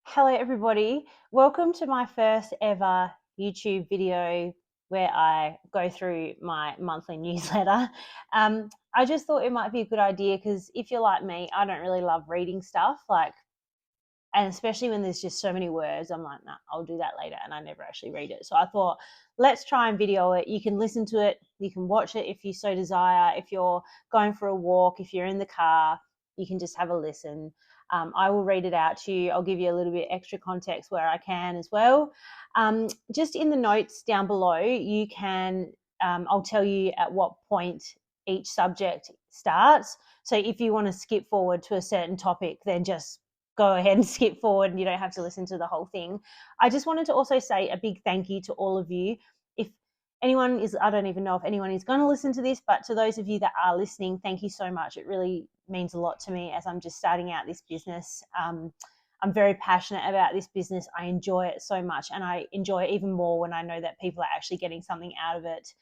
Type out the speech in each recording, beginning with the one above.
Hello, everybody. Welcome to my first ever YouTube video where I go through my monthly newsletter. I just thought it might be a good idea because if you're like me, I don't really love reading stuff, and especially when there's just so many words, I'm like, nah, I'll do that later, and I never actually read it. So I thought, let's try and video it. You can listen to it, you can watch it if you so desire. If you're going for a walk, if you're in the car, you can just have a listen. I will read it out to you. I'll give you a little bit extra context where I can as well. Just in the notes down below, you can, I'll tell you at what point each subject starts. So if you want to skip forward to a certain topic, then just go ahead and skip forward and you don't have to listen to the whole thing. I just wanted to also say a big thank you to all of you. If anyone is, I don't even know if anyone is going to listen to this, but to those of you that are listening, thank you so much. It really means a lot to me as I'm just starting out this business. I'm very passionate about this business. I enjoy it so much, and I enjoy it even more when I know that people are actually getting something out of it.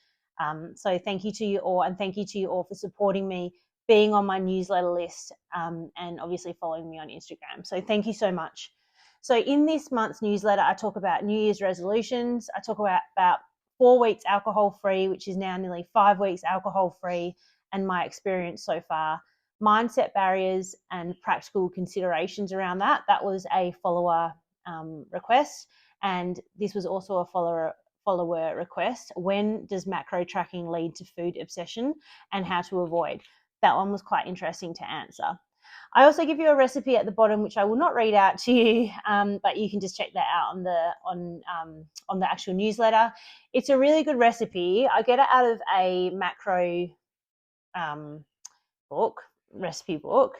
So thank you to you all, and thank you to you all for supporting me, being on my newsletter list, and obviously following me on Instagram. So thank you so much. So in this month's newsletter, I talk about New Year's resolutions. I talk about 4 weeks alcohol free, which is now nearly 5 weeks alcohol free, and my experience so far, mindset barriers and practical considerations around that. That was a follower request, and this was also a follower request. When does macro tracking lead to food obsession, and how to avoid? That one was quite interesting to answer. I also give you a recipe at the bottom, which I will not read out to you, but you can just check that out on the actual newsletter. It's a really good recipe. I get it out of a macro um, recipe book,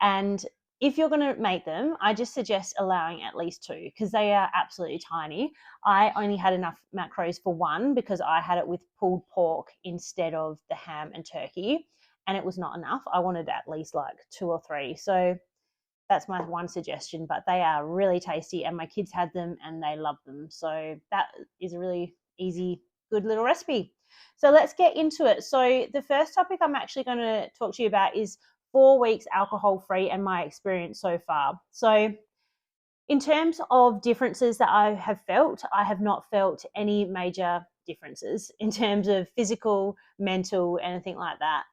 and if you're going to make them, I just suggest allowing at least 2 because they are absolutely tiny. I only had enough macros for 1 because I had it with pulled pork instead of the ham and turkey, and it was not enough. I wanted at least like 2 or 3. So that's my one suggestion, but they are really tasty, and my kids had them and they love them. So that is a really easy, good little recipe. So let's get into it. So the first topic I'm actually going to talk to you about is 4 weeks alcohol free and my experience so far. So in terms of differences that I have not felt any major differences in terms of physical, mental, anything like that.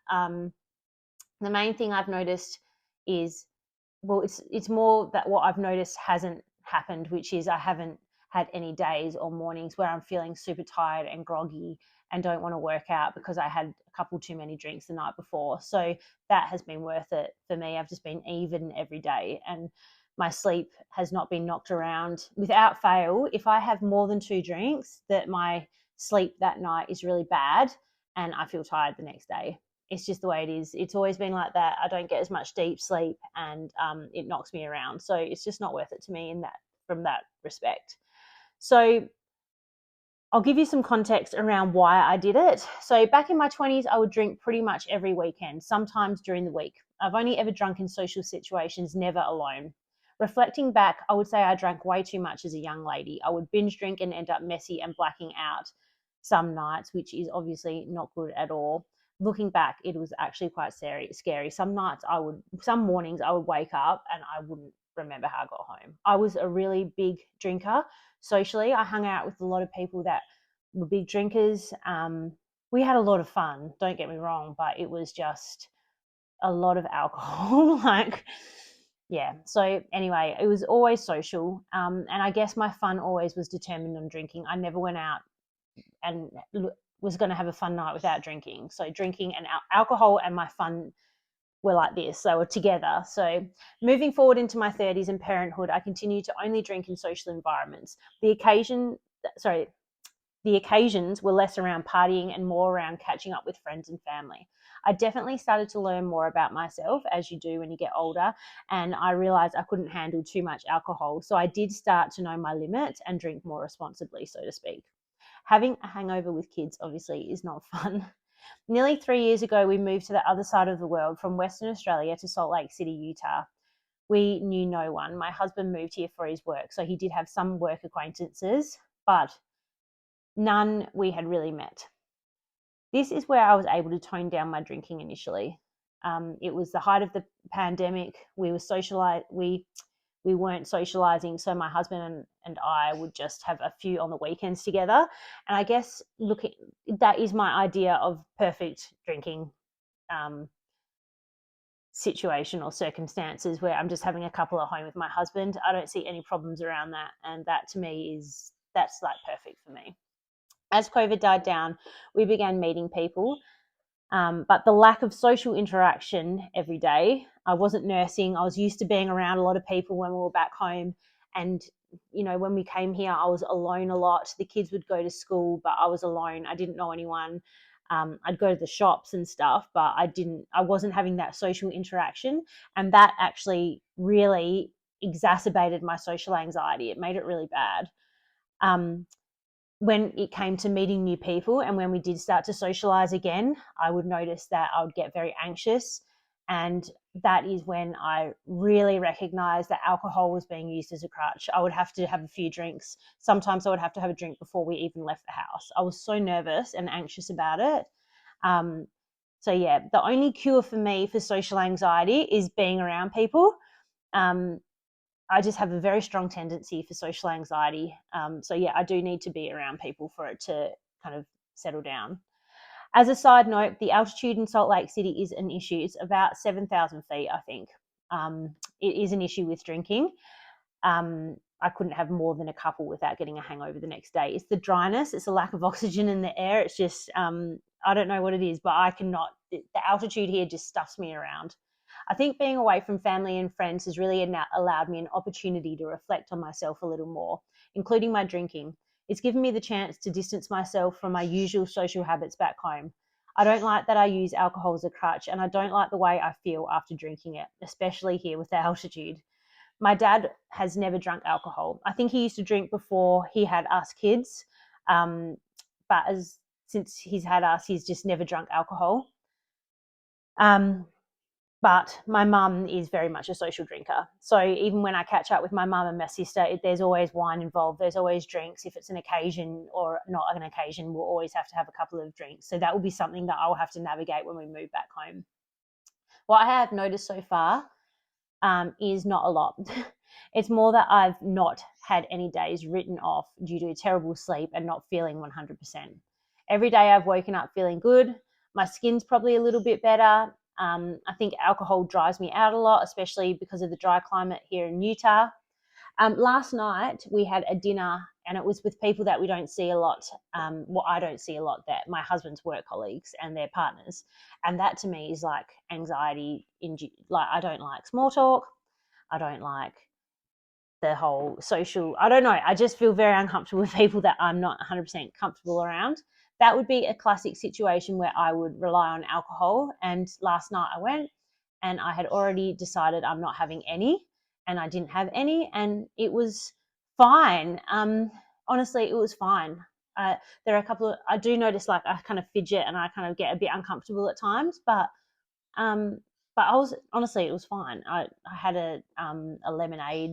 The main thing I've noticed is, well, it's more that what I've noticed hasn't happened, which is I haven't had any days or mornings where I'm feeling super tired and groggy and don't want to work out because I had a couple too many drinks the night before. So that has been worth it for me. I've just been even every day, and my sleep has not been knocked around. Without fail, if I have more than 2 drinks, that my sleep that night is really bad and I feel tired the next day. It's just the way it is. It's always been like that. I don't get as much deep sleep, and it knocks me around. So it's just not worth it to me in that, from that respect. So I'll give you some context around why I did it. So back in my 20s, I would drink pretty much every weekend, sometimes during the week. I've only ever drunk in social situations, never alone. Reflecting back, I would say I drank way too much as a young lady. I would binge drink and end up messy and blacking out some nights, which is obviously not good at all. Looking back, it was actually quite scary. Some mornings I would wake up and I wouldn't remember how I got home. I was a really big drinker socially. I hung out with a lot of people that were big drinkers. We had a lot of fun, don't get me wrong, but it was just a lot of alcohol. Yeah. So anyway, it was always social. And I guess my fun always was determined on drinking. I never went out and was going to have a fun night without drinking. So drinking and alcohol and my fun were like this. They were together. So moving forward into my 30s and parenthood, I continued to only drink in social environments. The occasions were less around partying and more around catching up with friends and family. I definitely started to learn more about myself, as you do when you get older, and I realized I couldn't handle too much alcohol. So I did start to know my limits and drink more responsibly, so to speak. Having a hangover with kids obviously is not fun. Nearly 3 years ago, we moved to the other side of the world from Western Australia to Salt Lake City, Utah. We knew no one. My husband moved here for his work, so he did have some work acquaintances, but none we had really met. This is where I was able to tone down my drinking initially. It was the height of the pandemic. We we weren't socializing, so my husband and I would just have a few on the weekends together. And I guess that is my idea of perfect drinking situation or circumstances, where I'm just having a couple at home with my husband. I don't see any problems around that, and that to me that's like perfect for me. As COVID died down, we began meeting people, but the lack of social interaction every day. I wasn't nursing. I was used to being around a lot of people when we were back home, and when we came here, I was alone a lot. The kids would go to school, but I was alone. I didn't know anyone. I'd go to the shops and stuff, but I wasn't having that social interaction, and that actually really exacerbated my social anxiety. It made it really bad. When it came to meeting new people and when we did start to socialize again, I would notice that I would get very anxious. And that is when I really recognized that alcohol was being used as a crutch. I would have to have a few drinks. Sometimes I would have to have a drink before we even left the house. I was so nervous and anxious about it. So yeah, the only cure for me for social anxiety is being around people. I just have a very strong tendency for social anxiety. So yeah, I do need to be around people for it to kind of settle down. As a side note, the altitude in Salt Lake City is an issue. It's about 7,000 feet, I think. It is an issue with drinking. I couldn't have more than a couple without getting a hangover the next day. It's the dryness. It's a lack of oxygen in the air. It's just, I don't know what it is, but I cannot, the altitude here just stuffs me around. I think being away from family and friends has really allowed me an opportunity to reflect on myself a little more, including my drinking. It's given me the chance to distance myself from my usual social habits back home. I don't like that I use alcohol as a crutch, and I don't like the way I feel after drinking it, especially here with the altitude. My dad has never drunk alcohol. I think he used to drink before he had us kids, but since he's had us, he's just never drunk alcohol. But my mum is very much a social drinker. So even when I catch up with my mum and my sister, there's always wine involved. There's always drinks. If it's an occasion or not an occasion, we'll always have to have a couple of drinks. So that will be something that I'll have to navigate when we move back home. What I have noticed so far is not a lot. It's more that I've not had any days written off due to terrible sleep and not feeling 100%. Every day I've woken up feeling good. My skin's probably a little bit better. I think alcohol drives me out a lot, especially because of the dry climate here in Utah. Last night we had a dinner, and it was with people that we don't see a lot. I don't see a lot, that my husband's work colleagues and their partners. And that to me is like anxiety. Like, I don't like small talk. I don't like the whole social, I don't know. I just feel very uncomfortable with people that I'm not 100% comfortable around. That would be a classic situation where I would rely on alcohol. And last night I went and I had already decided I'm not having any, and I didn't have any, and it was fine. Honestly, it was fine. There are a couple of, I do notice like I kind of fidget and I kind of get a bit uncomfortable at times, but I was, honestly, it was fine. I had a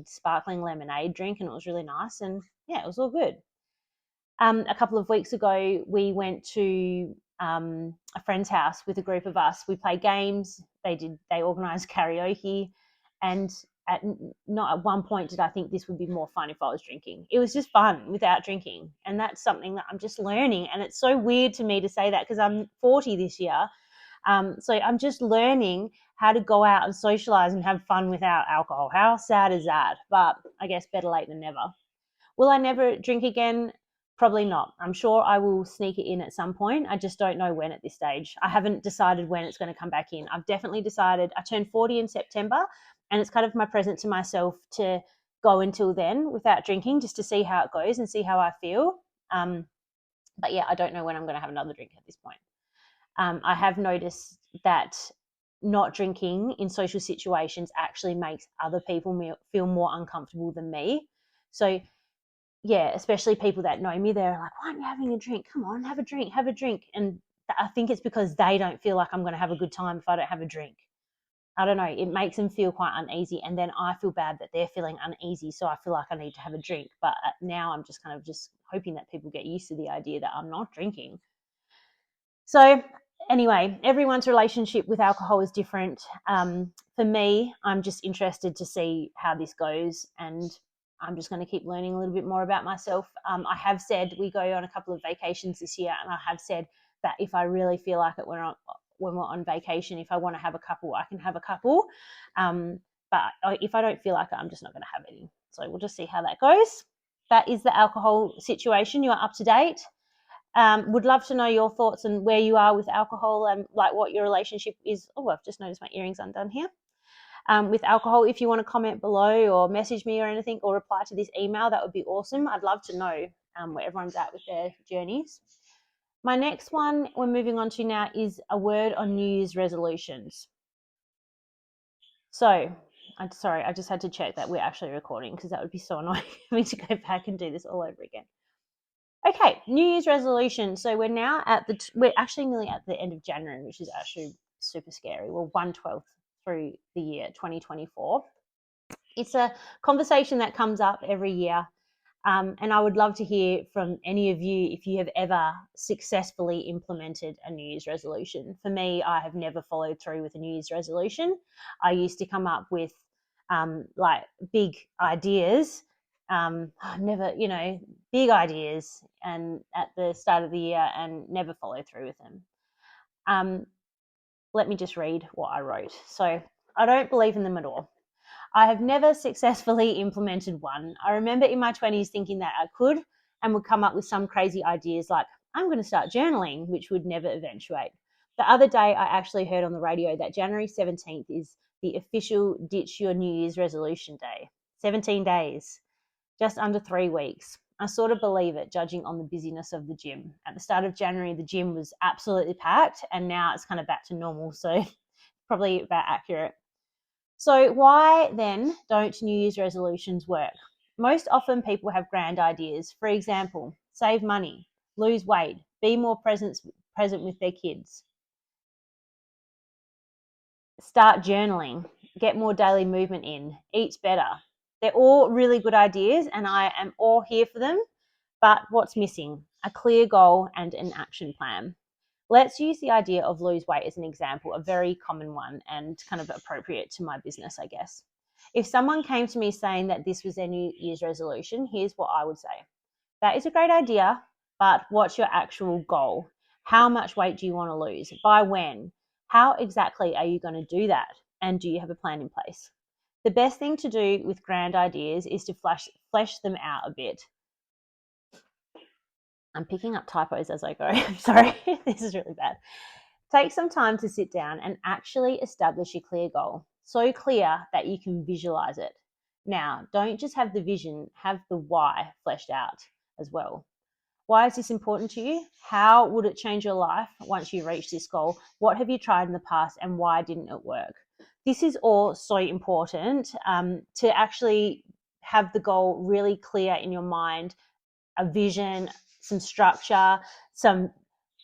sparkling lemonade drink, and it was really nice, and yeah, it was all good. A couple of weeks ago, we went to a friend's house with a group of us. We played games. They organised karaoke, and not at one point did I think this would be more fun if I was drinking. It was just fun without drinking, and that's something that I'm just learning. And it's so weird to me to say that because I'm 40 this year. So I'm just learning how to go out and socialize and have fun without alcohol. How sad is that? But I guess better late than never. Will I never drink again? Probably not. I'm sure I will sneak it in at some point. I just don't know when at this stage. I haven't decided when it's going to come back in. I've definitely decided, I turned 40 in September, and it's kind of my present to myself to go until then without drinking, just to see how it goes and see how I feel. But yeah, I don't know when I'm going to have another drink at this point. I have noticed that not drinking in social situations actually makes other people feel more uncomfortable than me. So yeah, especially people that know me, they're like, why aren't you having a drink? Come on, have a drink, have a drink. And I think it's because they don't feel like I'm going to have a good time if I don't have a drink. I don't know. It makes them feel quite uneasy. And then I feel bad that they're feeling uneasy. So I feel like I need to have a drink. But now I'm just hoping that people get used to the idea that I'm not drinking. So Anyway, everyone's relationship with alcohol is different. For me, I'm just interested to see how this goes, and I'm just going to keep learning a little bit more about myself. I have said we go on a couple of vacations this year, and I have said that if I really feel like it when we're on vacation, if I want to have a couple, I can have a couple. But if I don't feel like it, I'm just not going to have any. So we'll just see how that goes. That is the alcohol situation. You are up to date. Would love to know your thoughts and where you are with alcohol and like what your relationship is. Oh, I've just noticed my earrings undone here. With alcohol, if you want to comment below or message me or anything or reply to this email, that would be awesome. I'd love to know where everyone's at with their journeys. My next one we're moving on to now is a word on New Year's resolutions. So, I'm sorry, I just had to check that we're actually recording because that would be so annoying for me to go back and do this all over again. Okay, New Year's resolution. So we're now we're actually nearly at the end of January, which is actually super scary. We're 1/12 through the year 2024. It's a conversation that comes up every year. And I would love to hear from any of you if you have ever successfully implemented a New Year's resolution. For me, I have never followed through with a New Year's resolution. I used to come up with like big ideas, never, big ideas, and at the start of the year and never follow through with them. Let me just read what I wrote. So I don't believe in them at all. I have never successfully implemented one. I remember in my 20s thinking that I could and would come up with some crazy ideas like, I'm going to start journaling, which would never eventuate. The other day, I actually heard on the radio that January 17th is the official Ditch Your New Year's Resolution Day. 17 days, just under 3 weeks. I sort of believe it, judging on the busyness of the gym. At the start of January, the gym was absolutely packed, and now it's kind of back to normal, so probably about accurate. So why then don't New Year's resolutions work? Most often people have grand ideas. For example, save money, lose weight, be more present with their kids, start journaling, get more daily movement in, eat better. They're all really good ideas and I am all here for them. But what's missing? A clear goal and an action plan. Let's use the idea of lose weight as an example, a very common one and kind of appropriate to my business, I guess. If someone came to me saying that this was their New Year's resolution, here's what I would say. That is a great idea, but what's your actual goal? How much weight do you want to lose? By when? How exactly are you going to do that? And do you have a plan in place? The best thing to do with grand ideas is to flesh them out a bit. I'm picking up typos as I go. I'm sorry, this is really bad. Take some time to sit down and actually establish a clear goal. So clear that you can visualize it. Now, don't just have the vision, have the why fleshed out as well. Why is this important to you? How would it change your life once you reach this goal? What have you tried in the past and why didn't it work? This is all so important to actually have the goal really clear in your mind, a vision, some structure, some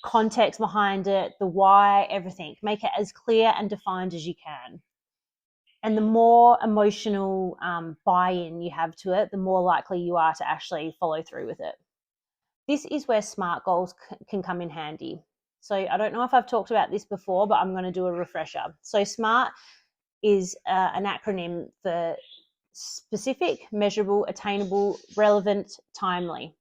context behind it, the why, everything. Make it as clear and defined as you can. And the more emotional buy-in you have to it, the more likely you are to actually follow through with it. This is where SMART goals can come in handy. So I don't know if I've talked about this before, but I'm going to do a refresher. So SMART is an acronym for specific, measurable, attainable, relevant, timely.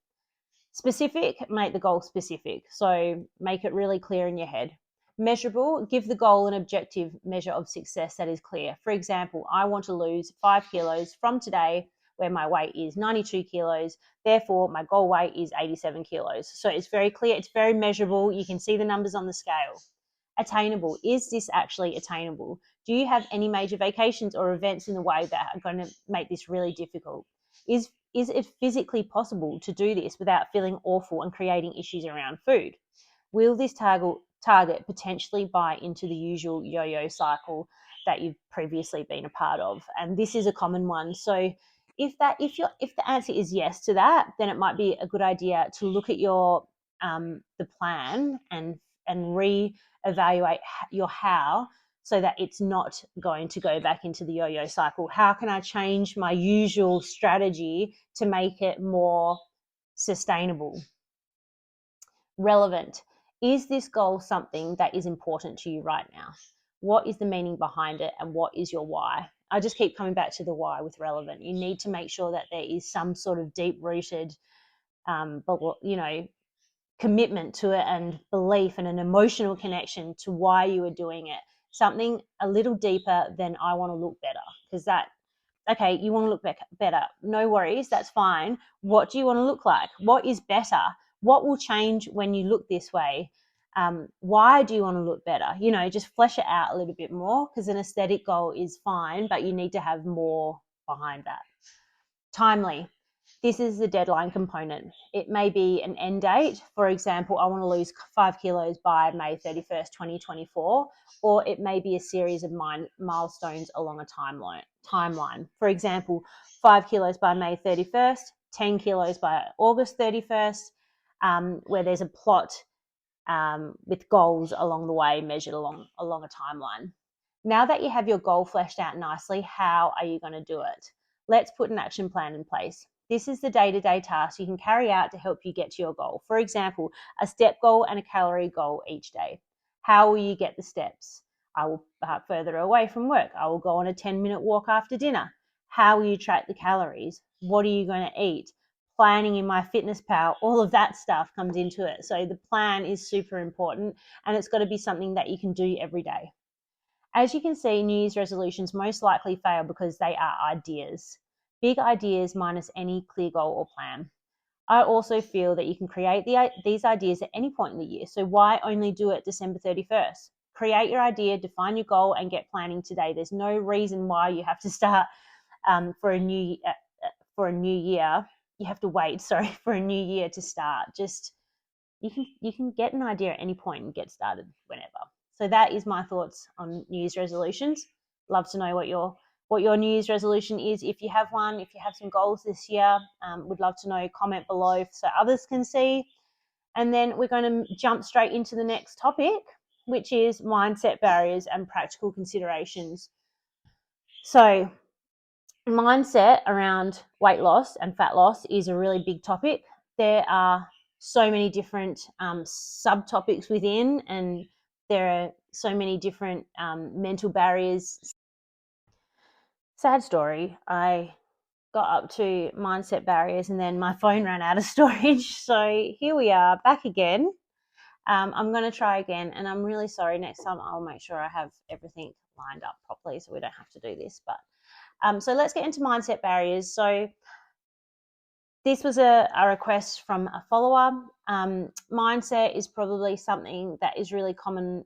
Specific, make the goal specific. So make it really clear in your head. Measurable, give the goal an objective measure of success that is clear. For example, I want to lose 5 kilos from today where my weight is 92 kilos. Therefore, my goal weight is 87 kilos. So it's very clear. It's very measurable. You can see the numbers on the scale. Attainable. Is this actually attainable? Do you have any major vacations or events in the way that are going to make this really difficult? Is it physically possible to do this without feeling awful and creating issues around food? Will this target potentially buy into the usual yo-yo cycle that you've previously been a part of? And this is a common one. So if the answer is yes to that, then it might be a good idea to look at your the plan and re-evaluate your how, so that it's not going to go back into the yo-yo cycle. How can I change my usual strategy to make it more sustainable? Relevant. Is this goal something that is important to you right now? What is the meaning behind it, and what is your why? I just keep coming back to the why with relevant. You need to make sure that there is some sort of deep-rooted, commitment to it, and belief, and an emotional connection to why you are doing it. Something a little deeper than I want to look better, because okay, you want to look better. No worries, that's fine. What do you want to look like? What is better? What will change when you look this way? Why do you want to look better? Just flesh it out a little bit more, because an aesthetic goal is fine, but you need to have more behind that. Timely. This is the deadline component. It may be an end date. For example, I want to lose 5 kilos by May 31st, 2024, or it may be a series of milestones along a timeline. For example, 5 kilos by May 31st, 10 kilos by August 31st, where there's a plot with goals along the way measured along a timeline. Now that you have your goal fleshed out nicely, how are you going to do it? Let's put an action plan in place. This is the day-to-day task you can carry out to help you get to your goal. For example, a step goal and a calorie goal each day. How will you get the steps? I will park further away from work. I will go on a 10-minute walk after dinner. How will you track the calories? What are you going to eat? Planning in MyFitnessPal, all of that stuff comes into it. So the plan is super important, and it's got to be something that you can do every day. As you can see, New Year's resolutions most likely fail because they are ideas. Big ideas minus any clear goal or plan. I also feel that you can create these ideas at any point in the year. So why only do it December 31st? Create your idea, define your goal, and get planning today. There's no reason why you have to start for a new year. You have to wait, for a new year to start. Just you can get an idea at any point and get started whenever. So that is my thoughts on New Year's resolutions. Love to know what your New Year's resolution is. If you have one, if you have some goals this year, would love to know. Comment below so others can see. And then we're going to jump straight into the next topic, which is mindset barriers and practical considerations. So mindset around weight loss and fat loss is a really big topic. There are so many different subtopics within, and there are so many different mental barriers. Sad story, I got up to mindset barriers and then my phone ran out of storage. So here we are back again. I'm going to try again, and I'm really sorry. Next time I'll make sure I have everything lined up properly so we don't have to do this. But so let's get into mindset barriers. So this was a request from a follower. Mindset is probably something that is really common.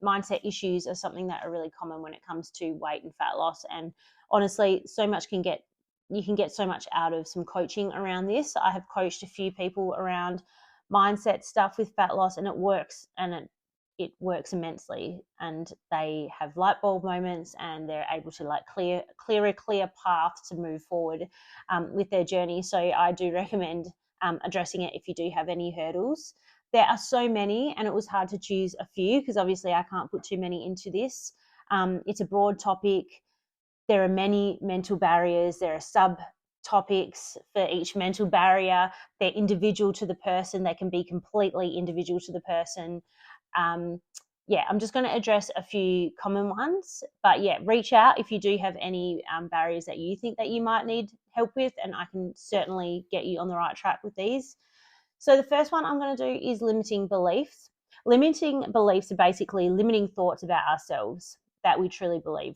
Mindset issues are something that are really common when it comes to weight and fat loss. And honestly, you can get so much out of some coaching around this. I have coached a few people around mindset stuff with fat loss, and it works, and it works immensely, and they have light bulb moments, and they're able to clear a clear path to move forward with their journey. So I do recommend addressing it if you do have any hurdles. There are so many, and it was hard to choose a few because obviously I can't put too many into this. It's a broad topic. There are many mental barriers. There are subtopics for each mental barrier. They're individual to the person. They can be completely individual to the person. I'm just going to address a few common ones, but reach out if you do have any barriers that you think that you might need help with, and I can certainly get you on the right track with these. So the first one I'm going to do is limiting beliefs. Limiting beliefs are basically limiting thoughts about ourselves that we truly believe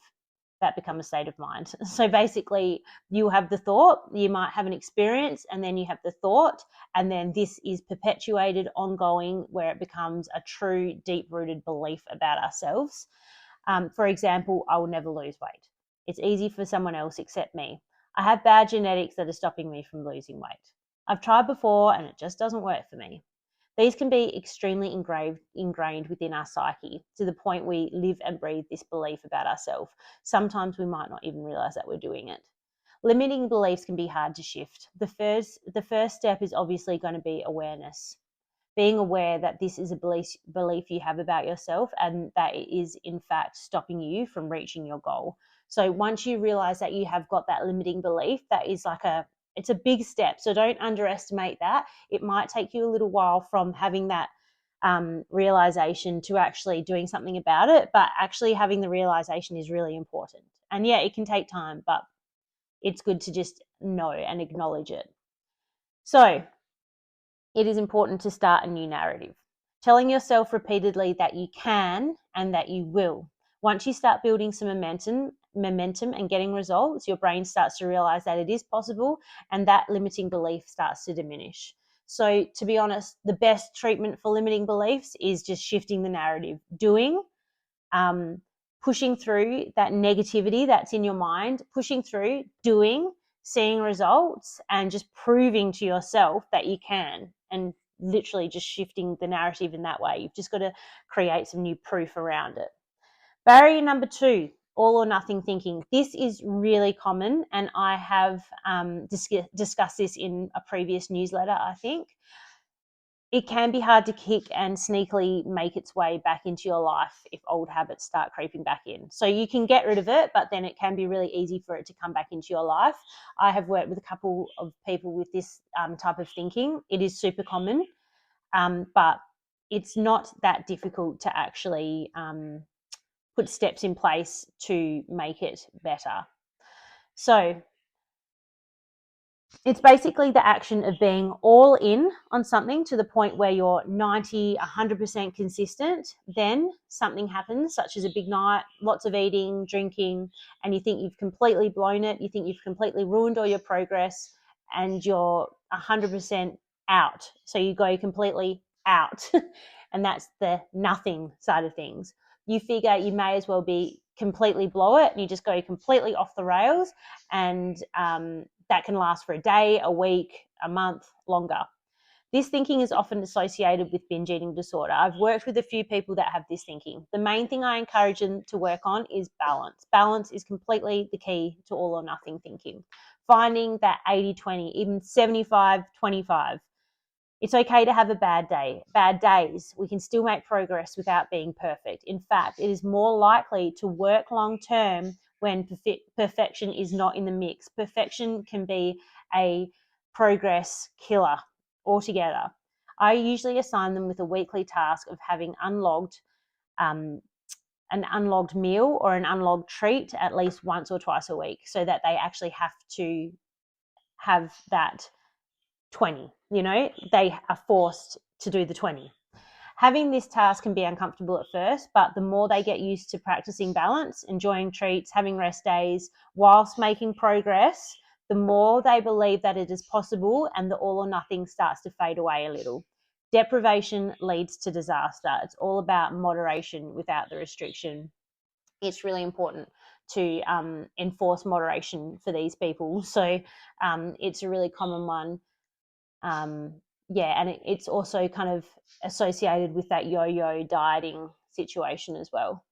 that become a state of mind. So basically you have the thought, you might have an experience, and then you have the thought, and then this is perpetuated ongoing where it becomes a true deep-rooted belief about ourselves. For example, I will never lose weight. It's easy for someone else except me. I have bad genetics that are stopping me from losing weight. I've tried before and it just doesn't work for me. These can be extremely ingrained within our psyche to the point we live and breathe this belief about ourselves. Sometimes we might not even realize that we're doing it. Limiting beliefs can be hard to shift. The first step is obviously going to be awareness. Being aware that this is a belief you have about yourself, and that it is in fact stopping you from reaching your goal. So once you realize that you have got that limiting belief, that is it's a big step. So don't underestimate that. It might take you a little while from having that realization to actually doing something about it, but actually having the realization is really important. And yeah, it can take time, but it's good to just know and acknowledge it. So it is important to start a new narrative, telling yourself repeatedly that you can and that you will. Once you start building some momentum and getting results, your brain starts to realize that it is possible, and that limiting belief starts to diminish. So to be honest, the best treatment for limiting beliefs is just shifting the narrative, doing, pushing through that negativity that's in your mind, pushing through, doing, seeing results, and just proving to yourself that you can, and literally just shifting the narrative in that way. You've just got to create some new proof around it. Barrier number 2, all or nothing thinking. This is really common, and I have discussed this in a previous newsletter, I think. It can be hard to kick and sneakily make its way back into your life if old habits start creeping back in. So you can get rid of it, but then it can be really easy for it to come back into your life. I have worked with a couple of people with this type of thinking. It is super common, but it's not that difficult to actually put steps in place to make it better. So it's basically the action of being all in on something to the point where you're 90, 100% consistent. Then something happens, such as a big night, lots of eating, drinking, and you think you've completely blown it. You think you've completely ruined all your progress, and you're 100% out. So you go completely out, and that's the nothing side of things. You figure you may as well be completely blow it, and you just go completely off the rails, and that can last for a day, a week, a month, longer. This thinking is often associated with binge eating disorder. I've worked with a few people that have this thinking. The main thing I encourage them to work on is balance. Balance is completely the key to all or nothing thinking. Finding that 80-20, even 75-25. It's okay to have a bad day, bad days. We can still make progress without being perfect. In fact, it is more likely to work long term when perfection is not in the mix. Perfection can be a progress killer altogether. I usually assign them with a weekly task of having an unlogged meal or an unlogged treat at least once or twice a week, so that they actually have to have that 20. They are forced to do the 20. Having this task can be uncomfortable at first, but the more they get used to practicing balance, enjoying treats, having rest days, whilst making progress, the more they believe that it is possible, and the all or nothing starts to fade away a little. Deprivation leads to disaster. It's all about moderation without the restriction. It's really important to enforce moderation for these people. So it's a really common one. And it's also kind of associated with that yo-yo dieting situation as well.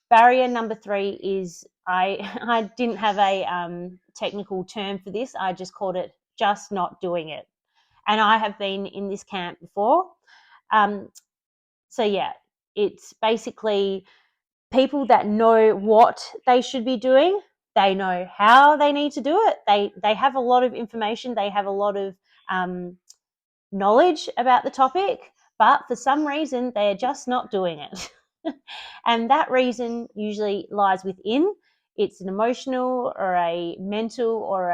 Barrier number 3 is I didn't have a technical term for this. I just called it just not doing it. And I have been in this camp before. So yeah, it's basically people that know what they should be doing. They know how they need to do it. They have a lot of information. They have a lot of knowledge about the topic, but for some reason they're just not doing it. And that reason usually lies within. It's an emotional or a mental or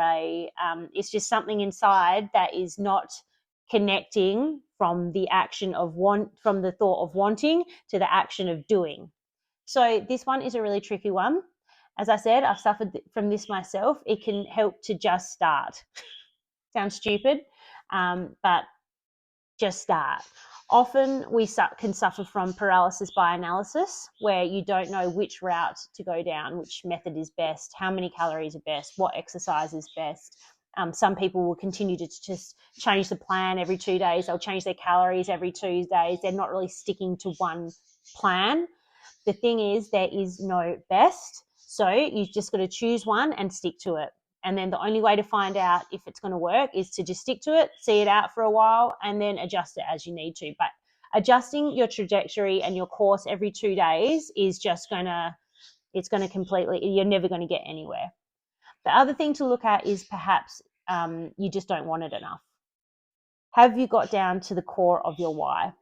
it's just something inside that is not connecting from the action of from the thought of wanting to the action of doing. So this one is a really tricky one. As I said, I've suffered from this myself. It can help to just start. Sounds stupid, but just start. Often we can suffer from paralysis by analysis, where you don't know which route to go down, which method is best, how many calories are best, what exercise is best. Some people will continue to just change the plan every 2 days. They'll change their calories every 2 days. They're not really sticking to one plan. The thing is, there is no best. So you just got to choose one and stick to it. And then the only way to find out if it's going to work is to just stick to it, see it out for a while, and then adjust it as you need to. But adjusting your trajectory and your course every 2 days is just it's going to completely, you're never going to get anywhere. The other thing to look at is perhaps you just don't want it enough. Have you got down to the core of your why?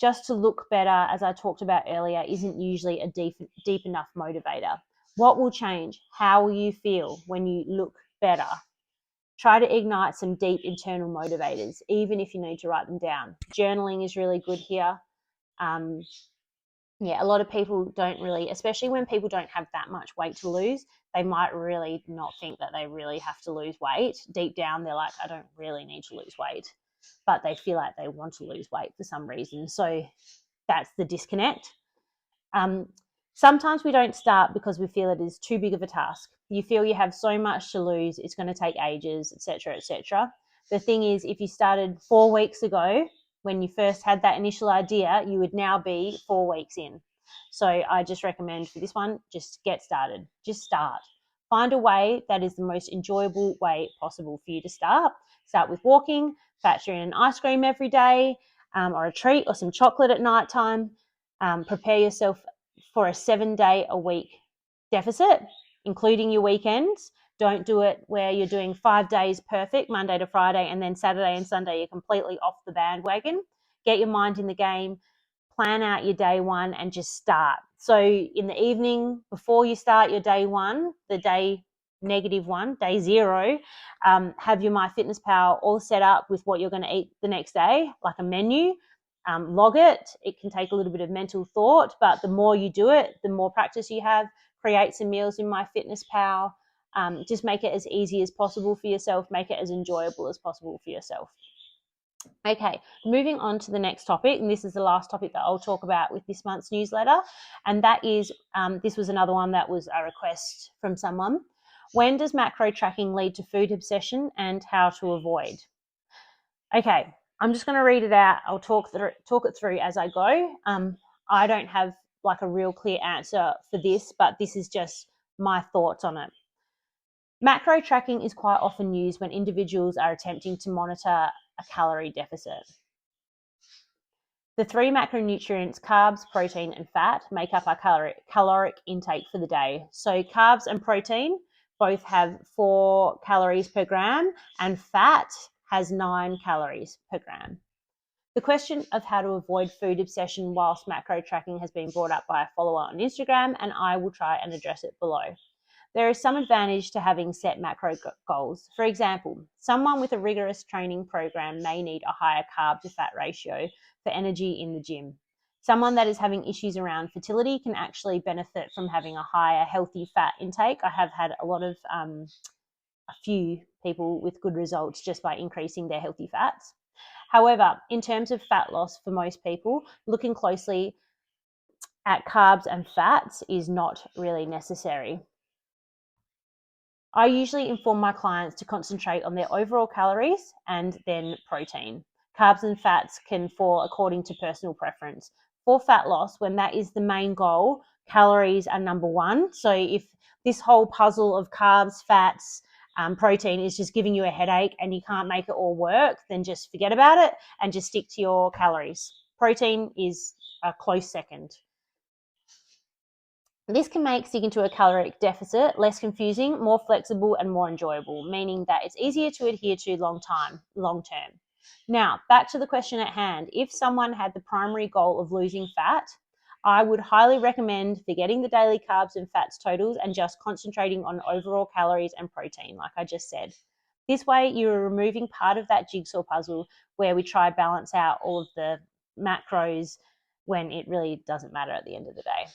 just to look better, as I talked about earlier, isn't usually a deep enough motivator. What will change? How will you feel when you look better? Try to ignite some deep internal motivators, even if you need to write them down. Journaling is really good here. A lot of people don't really, especially when people don't have that much weight to lose, they might really not think that they really have to lose weight. Deep down, they're like, I don't really need to lose weight, but they feel like they want to lose weight for some reason. So that's the disconnect. Sometimes we don't start because we feel it is too big of a task. You feel you have so much to lose, it's going to take ages, etc., etc. The thing is, if you started 4 weeks ago, when you first had that initial idea, you would now be 4 weeks in. So I just recommend for this one, just get started. Just start. Find a way that is the most enjoyable way possible for you to start. Start with walking, factor in an ice cream every day, or a treat or some chocolate at night time. Prepare yourself for a 7-day-a-week deficit, including your weekends. Don't do it where you're doing 5 days perfect, Monday to Friday, and then Saturday and Sunday you're completely off the bandwagon. Get your mind in the game, plan out your day one, and just start. So in the evening, before you start your day one, the day -1, day 0, have your MyFitnessPal all set up with what you're going to eat the next day, like a menu. Log it. It can take a little bit of mental thought, but the more you do it, the more practice you have. Create some meals in MyFitnessPal. Just make it as easy as possible for yourself. Make it as enjoyable as possible for yourself. Okay, moving on to the next topic, and this is the last topic that I'll talk about with this month's newsletter, and that is, this was another one that was a request from someone. When does macro tracking lead to food obsession and how to avoid? Okay, I'm just going to read it out. I'll talk it through as I go. I don't have like a real clear answer for this, but this is just my thoughts on it. Macro tracking is quite often used when individuals are attempting to monitor a calorie deficit. The 3 macronutrients, carbs, protein, and fat, make up our caloric intake for the day. So carbs and protein both have 4 calories per gram, and fat has 9 calories per gram. The question of how to avoid food obsession whilst macro tracking has been brought up by a follower on Instagram, and I will try and address it below. There is some advantage to having set macro goals. For example, someone with a rigorous training program may need a higher carb to fat ratio for energy in the gym. Someone that is having issues around fertility can actually benefit from having a higher healthy fat intake. I have had a few people with good results just by increasing their healthy fats. However, in terms of fat loss for most people, looking closely at carbs and fats is not really necessary. I usually inform my clients to concentrate on their overall calories and then protein. Carbs and fats can fall according to personal preference. For fat loss, when that is the main goal, calories are number 1. So if this whole puzzle of carbs, fats, protein is just giving you a headache and you can't make it all work, then just forget about it and just stick to your calories. Protein is a close second. This can make sticking to a caloric deficit less confusing, more flexible, and more enjoyable, meaning that it's easier to adhere to long term. Now, back to the question at hand. If someone had the primary goal of losing fat, I would highly recommend forgetting the daily carbs and fats totals and just concentrating on overall calories and protein, like I just said. This way, you're removing part of that jigsaw puzzle where we try to balance out all of the macros when it really doesn't matter at the end of the day.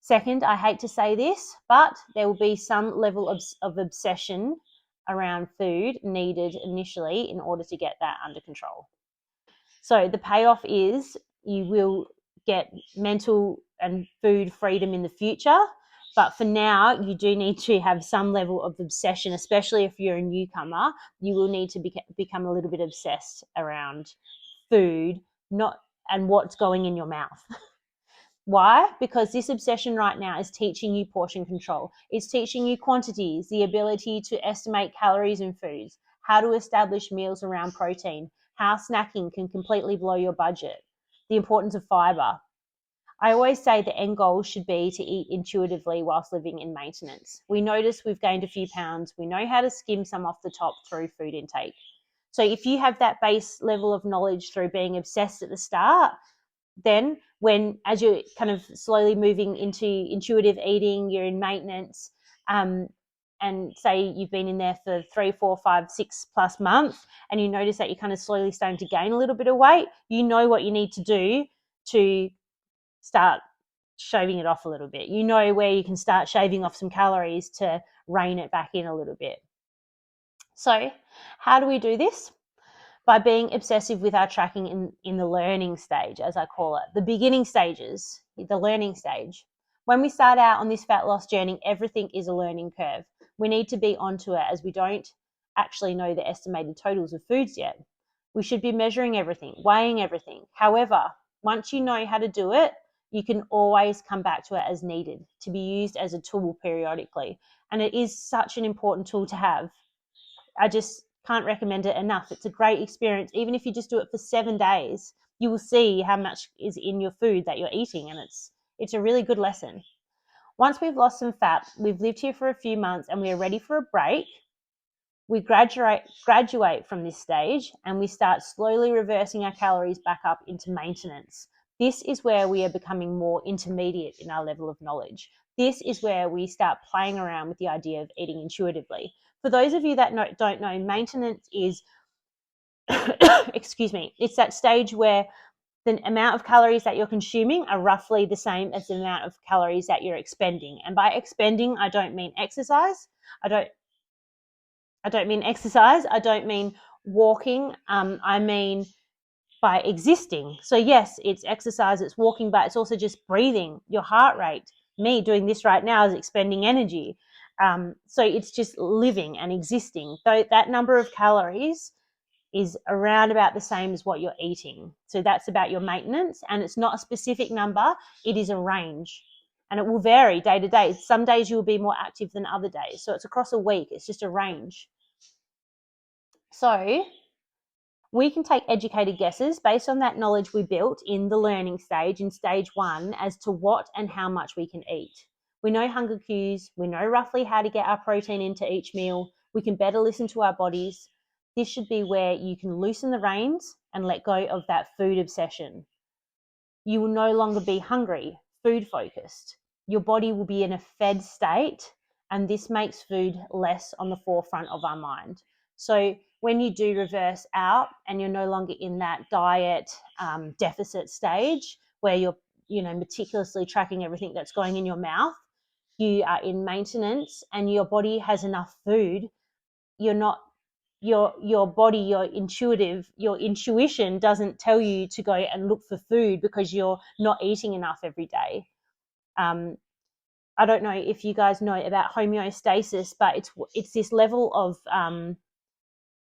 Second, I hate to say this, but there will be some level of obsession around food needed initially in order to get that under control. So the payoff is you will get mental and food freedom in the future, but for now, you do need to have some level of obsession, especially if you're a newcomer. You will need to become a little bit obsessed around food, and what's going in your mouth. Why? Because this obsession right now is teaching you portion control. It's teaching you quantities, the ability to estimate calories in foods, how to establish meals around protein, how snacking can completely blow your budget, the importance of fiber. I always say the end goal should be to eat intuitively whilst living in maintenance. We notice we've gained a few pounds. We know how to skim some off the top through food intake. So if you have that base level of knowledge through being obsessed at the start, then as you're kind of slowly moving into intuitive eating, you're in maintenance, and say you've been in there for 3, 4, 5, 6+ months, and you notice that you're kind of slowly starting to gain a little bit of weight, you know what you need to do to start shaving it off a little bit. You know where you can start shaving off some calories to rein it back in a little bit. So how do we do this? By being obsessive with our tracking in the learning stage, as I call it, the beginning stages, the learning stage. When we start out on this fat loss journey, everything is a learning curve. We need to be onto it, as we don't actually know the estimated totals of foods yet. We should be measuring everything, weighing everything. However, once you know how to do it, you can always come back to it as needed, to be used as a tool periodically. And it is such an important tool to have. I just can't recommend it enough. It's a great experience. Even if you just do it for 7 days, you will see how much is in your food that you're eating, and it's a really good lesson. Once we've lost some fat, we've lived here for a few months, and we are ready for a break, we graduate from this stage, and we start slowly reversing our calories back up into maintenance. This is where we are becoming more intermediate in our level of knowledge. This is where we start playing around with the idea of eating intuitively. For those of you that don't know, maintenance is, excuse me, it's that stage where the amount of calories that you're consuming are roughly the same as the amount of calories that you're expending. And by expending, I don't mean exercise. I don't mean exercise. I don't mean walking. I mean by existing. So yes, it's exercise, it's walking, but it's also just breathing, your heart rate. Me doing this right now is expending energy. So it's just living and existing. So that number of calories is around about the same as what you're eating. So that's about your maintenance, and it's not a specific number, it is a range. And it will vary day to day. Some days you'll be more active than other days. So it's across a week, it's just a range. So we can take educated guesses based on that knowledge we built in the learning stage, in stage 1, as to what and how much we can eat. We know hunger cues, we know roughly how to get our protein into each meal, we can better listen to our bodies. This should be where you can loosen the reins and let go of that food obsession. You will no longer be hungry, food focused. Your body will be in a fed state, and this makes food less on the forefront of our mind. So when you do reverse out and you're no longer in that diet deficit stage where you're meticulously tracking everything that's going in your mouth, you are in maintenance and your body has enough food. You're not your body, your intuition doesn't tell you to go and look for food because you're not eating enough every day. I don't know if you guys know about homeostasis, but it's this level of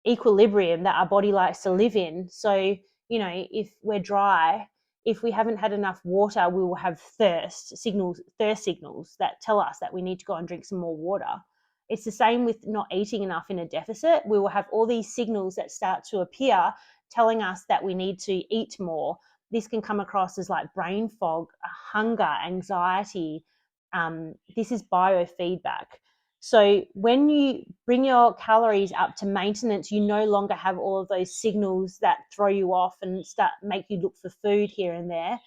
equilibrium that our body likes to live in. So, if we're dry, if we haven't had enough water, we will have thirst signals that tell us that we need to go and drink some more water. It's the same with not eating enough in a deficit. We will have all these signals that start to appear telling us that we need to eat more. This can come across as like brain fog, hunger, anxiety. This is biofeedback. So when you bring your calories up to maintenance, you no longer have all of those signals that throw you off and make you look for food here and there,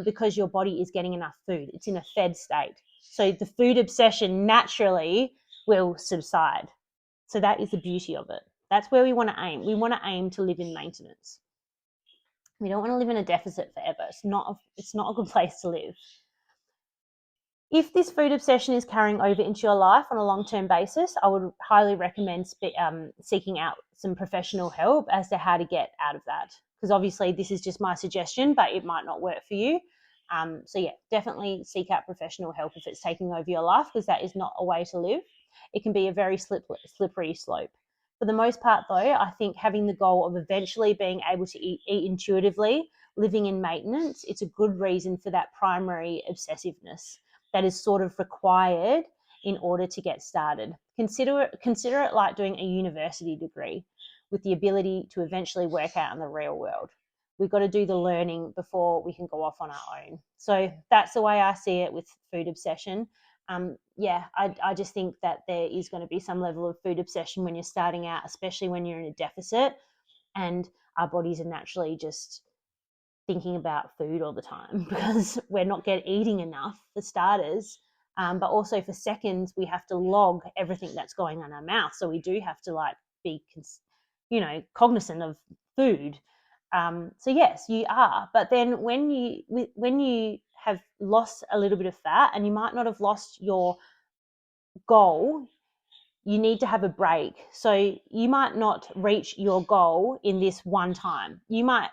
because your body is getting enough food. It's in a fed state. So the food obsession naturally will subside. So that is the beauty of it. That's where we want to aim. We want to aim to live in maintenance. We don't want to live in a deficit forever. It's not a good place to live. If this food obsession is carrying over into your life on a long-term basis, I would highly recommend seeking out some professional help as to how to get out of that. Because obviously this is just my suggestion, but it might not work for you. So yeah, definitely seek out professional help if it's taking over your life, because that is not a way to live. It can be a very slippery slope. For the most part though, I think having the goal of eventually being able to eat intuitively, living in maintenance, it's a good reason for that primary obsessiveness that is sort of required in order to get started. Consider it like doing a university degree with the ability to eventually work out in the real world. We've got to do the learning before we can go off on our own. So that's the way I see it with food obsession. I just think that there is going to be some level of food obsession when you're starting out, especially when you're in a deficit and our bodies are naturally just thinking about food all the time because we're not eating enough for starters. But also for seconds, we have to log everything that's going on in our mouth. So we do have to like be, cognizant of food. So yes, you are. But then when you have lost a little bit of fat, and you might not have lost your goal, you need to have a break. So you might not reach your goal in this one time. You might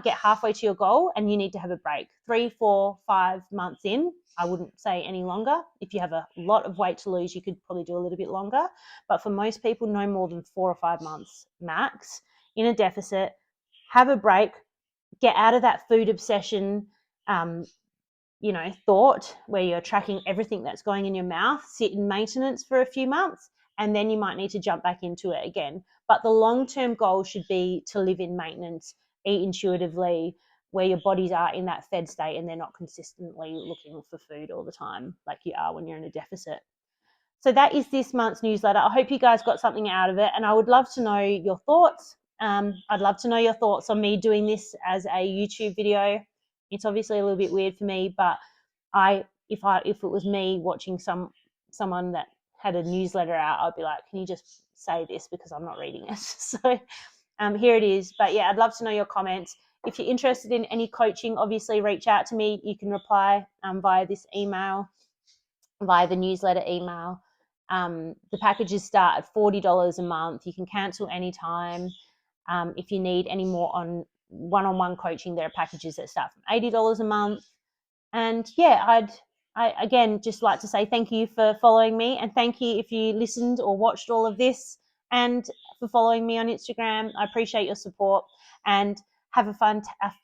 get halfway to your goal and you need to have a break. 3, 4, 5 months in, I wouldn't say any longer. If you have a lot of weight to lose, you could probably do a little bit longer. But for most people, no more than 4 or 5 months max in a deficit. Have a break, get out of that food obsession, thought where you're tracking everything that's going in your mouth. Sit in maintenance for a few months, and then you might need to jump back into it again. But the long-term goal should be to live in maintenance, eat intuitively, where your bodies are in that fed state and they're not consistently looking for food all the time like you are when you're in a deficit. So that is this month's newsletter. I hope you guys got something out of it, and I would love to know your thoughts. I'd love to know your thoughts on me doing this as a YouTube video. It's obviously a little bit weird for me, but if it was me watching someone that had a newsletter out, I'd be like, can you just say this because I'm not reading it? So here it is. But yeah, I'd love to know your comments. If you're interested in any coaching, obviously reach out to me. You can reply via this email, via the newsletter email. The packages start at $40 a month. You can cancel anytime. If you need any more on one-on-one coaching, there are packages that start from $80 a month. And yeah, I again just like to say thank you for following me, and thank you if you listened or watched all of this, and for following me on Instagram. I appreciate your support, and have a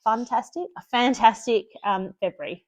fantastic February.